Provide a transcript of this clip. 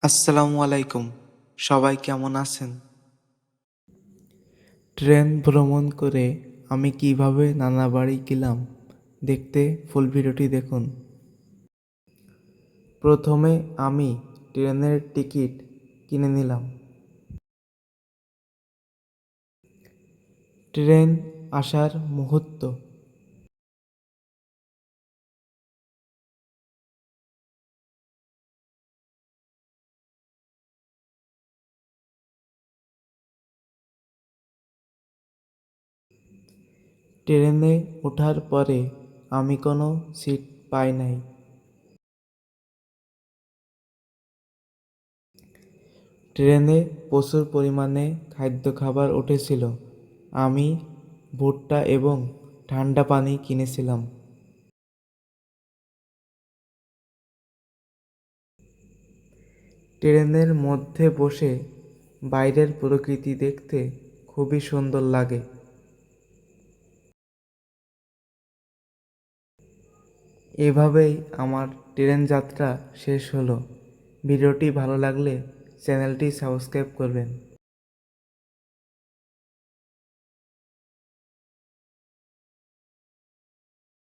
আসসালামু আলাইকুম। সবাই কেমন আছেন? ট্রেন ভ্রমণ করে আমি কিভাবে নানা বাড়ি গেলাম দেখতে ফুল ভিডিওটি দেখুন। প্রথমে আমি ট্রেনের টিকিট কিনে নিলাম। ট্রেন আসার মুহূর্ত। ট্রেনে ওঠার পরে আমি কোনো সিট পাই নাই। ট্রেনে প্রচুর পরিমাণে খাদ্য খাবার উঠেছিল। আমি ভুট্টা এবং ঠান্ডা পানি কিনেছিলাম। ট্রেনের মধ্যে বসে বাইরের প্রকৃতি দেখতে খুবই সুন্দর লাগে। এভাবেই আমার ট্রেন যাত্রা শেষ হলো। ভিডিওটি ভালো লাগলে চ্যানেলটি সাবস্ক্রাইব করবেন।